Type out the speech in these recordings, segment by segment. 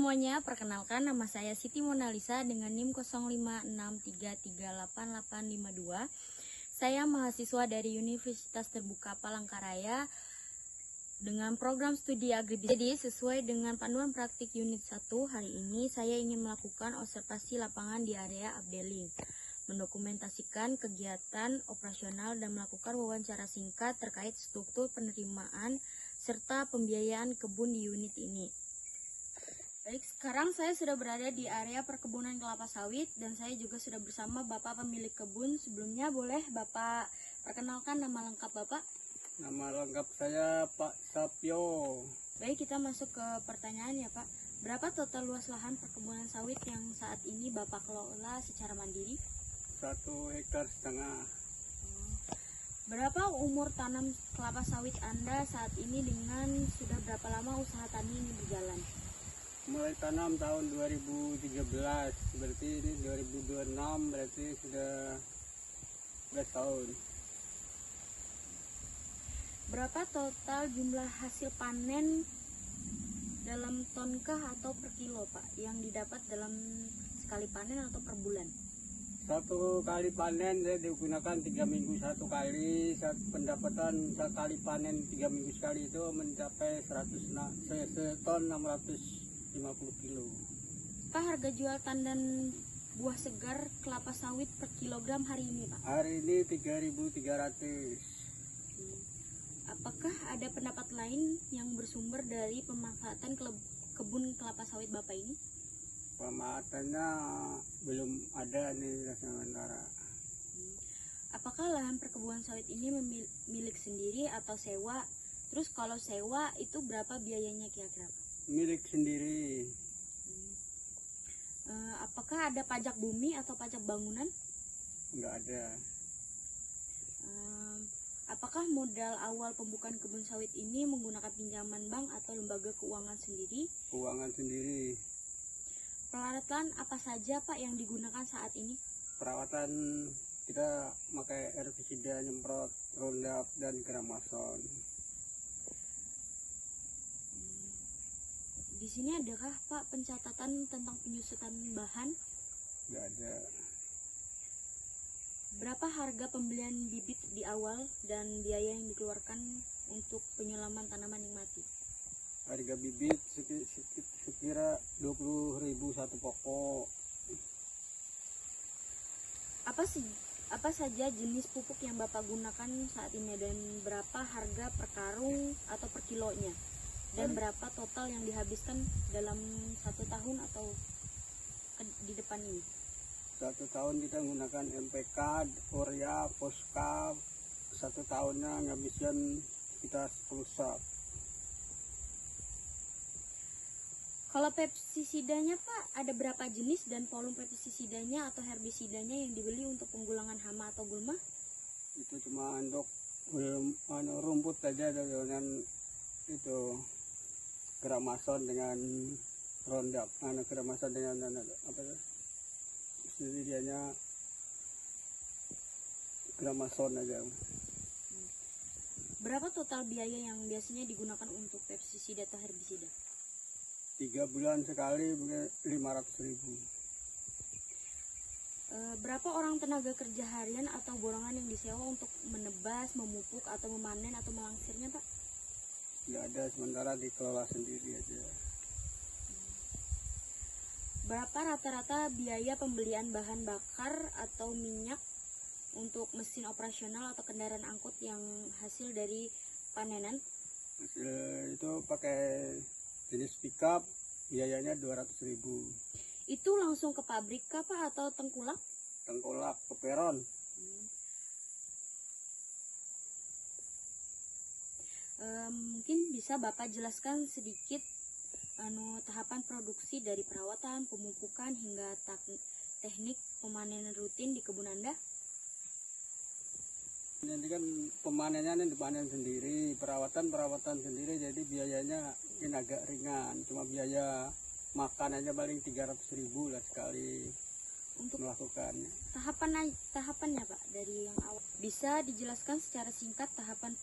semuanya, perkenalkan nama saya Siti Monalisa dengan NIM 0563388852. Saya mahasiswa dari Universitas Terbuka Palangkaraya dengan program studi agribisnis. Jadi sesuai dengan panduan praktik unit 1, hari ini saya ingin melakukan observasi lapangan di area updaling, mendokumentasikan kegiatan operasional dan melakukan wawancara singkat terkait struktur penerimaan serta pembiayaan kebun di unit ini. Baik, sekarang saya sudah berada di area perkebunan kelapa sawit dan saya juga sudah bersama Bapak pemilik kebun. Sebelumnya boleh Bapak perkenalkan nama lengkap Bapak? Nama lengkap saya Pak Sapio. Baik, kita masuk ke pertanyaan ya Pak. Berapa total luas lahan perkebunan sawit yang saat ini Bapak kelola secara mandiri? 1,5 hektar. Berapa umur tanam kelapa sawit Anda saat ini dengan sudah berapa lama usaha tani ini berjalan? Mulai tanam tahun 2013, berarti ini 2026, berarti sudah 11 tahun. Berapa total jumlah hasil panen dalam tonkah atau per kilo Pak yang didapat dalam sekali panen atau per bulan? Satu kali panen saya digunakan 3 minggu satu kali. Pendapatan sekali panen 3 minggu sekali itu mencapai 100 ton 650 kilo. Pak, harga jual tandan buah segar kelapa sawit per kilogram hari ini Pak? Hari ini 3.300. Apakah ada pendapat lain yang bersumber dari pemanfaatan kebun kelapa sawit Bapak ini? Pemanfaatannya belum ada nih sementara. Apakah lahan perkebunan sawit ini milik sendiri atau sewa? Terus kalau sewa itu berapa biayanya kira-kira? Milik sendiri. Apakah ada pajak bumi atau pajak bangunan? Enggak ada. Apakah modal awal pembukaan kebun sawit ini menggunakan pinjaman bank atau lembaga keuangan sendiri? Keuangan sendiri. Peralatan apa saja Pak yang digunakan saat ini? Perawatan kita pakai herbisida, nyemprot, Roundup dan Gramason. Di sini adakah Pak pencatatan tentang penyusutan bahan? Enggak ada. Berapa harga pembelian bibit di awal dan biaya yang dikeluarkan untuk penyulaman tanaman yang mati? Harga bibit sekira 20.000 satu pokok. Apa saja jenis pupuk yang Bapak gunakan saat ini dan berapa harga per karung atau per kilonya? Dan berapa total yang dihabiskan dalam 1 tahun atau di depan ini? 1 tahun kita menggunakan MPK, Urea, Poska. 1 tahunnya ngabisin sekitar 10 sak. Kalau pestisidanya Pak, ada berapa jenis dan volume pestisidanya atau herbisidanya yang dibeli untuk penggulangan hama atau gulma? Itu cuma untuk rumput saja dengan itu Gramason dengan Roundup. Gramason dengan apa ya? Sedianya Gramason aja. Berapa total biaya yang biasanya digunakan untuk pestisida atau herbisida? 3 bulan sekali 500.000. Berapa orang tenaga kerja harian atau borongan yang disewa untuk menebas, memupuk, atau memanen atau melangsirnya Pak? Nggak ada, sementara dikelola sendiri aja. Berapa rata-rata biaya pembelian bahan bakar atau minyak untuk mesin operasional atau kendaraan angkut yang hasil dari panenan? Hasil itu pakai jenis pickup, biayanya 200.000. Itu langsung ke pabrik kah Pak atau tengkulak? Tengkolak ke peron. Mungkin bisa Bapak jelaskan sedikit tahapan produksi dari perawatan, pemupukan hingga teknik pemanenan rutin di kebun Anda? Jadi kan pemanennya dipanen sendiri, perawatan sendiri, jadi biayanya mungkin agak ringan. Cuma biaya makan aja paling 300.000 lah sekali untuk melakukannya. Tahapannya Pak dari yang awal. Bisa dijelaskan secara singkat tahapan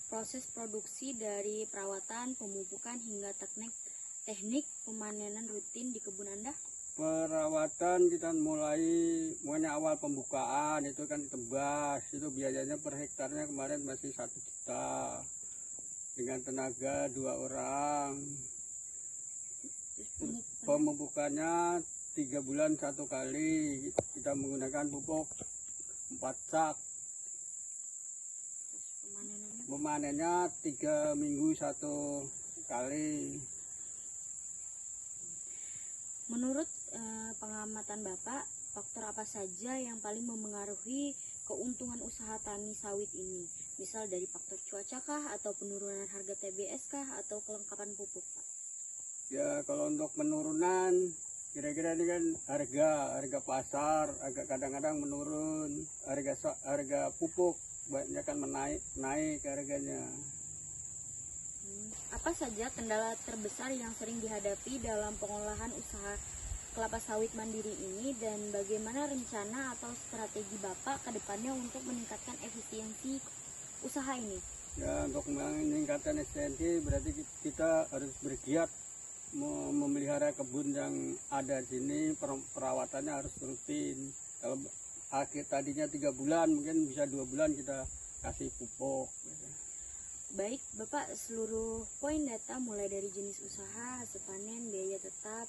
proses produksi dari perawatan, pemupukan hingga teknik pemanenan rutin di kebun Anda? Perawatan kita mulai awal pembukaan itu kan ditebas, itu biayanya per hektarnya kemarin masih 1 juta dengan tenaga 2 orang. Pembukaannya 3 bulan 1 kali, kita menggunakan pupuk 4 sak. Pemanennya 3 minggu 1 kali. Menurut pengamatan Bapak, faktor apa saja yang paling memengaruhi keuntungan usaha tani sawit ini? Misal dari faktor cuaca kah, atau penurunan harga TBS kah, atau kelengkapan pupuk, Pak? Ya kalau untuk penurunan, kira-kira ini kan harga pasar agak kadang-kadang menurun, harga pupuk banyak kan naik harganya. Apa saja kendala terbesar yang sering dihadapi dalam pengolahan usaha kelapa sawit mandiri ini, dan bagaimana rencana atau strategi Bapak ke depannya untuk meningkatkan efisiensi usaha ini? Ya, untuk meningkatkan efisiensi berarti kita harus bergiat memelihara kebun yang ada di sini, perawatannya harus rutin. Kalau tadinya 3 bulan, mungkin bisa 2 bulan kita kasih pupuk. Baik, Bapak, seluruh poin data mulai dari jenis usaha, hasil panen, biaya tetap,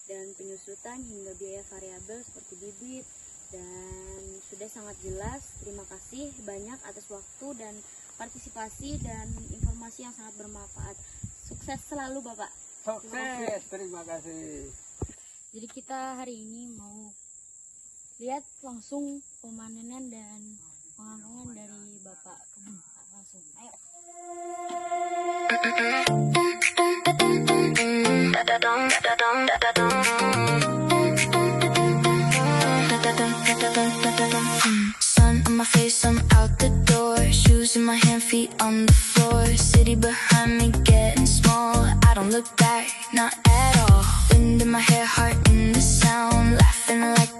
dan penyusutan hingga biaya variabel seperti bibit, dan sudah sangat jelas. Terima kasih banyak atas waktu dan partisipasi dan informasi yang sangat bermanfaat. Sukses selalu, Bapak. Sukses, terima kasih. Jadi kita hari ini mau lihat langsung pemanenan dan pengampungan dari Bapak kebun. Langsung, ayo. Sun on my face, I'm out the door. Shoes in my hand, feet on the floor. City behind me getting small. I don't look back, not at all. Wind in my hair, heart in the sound. Laughing like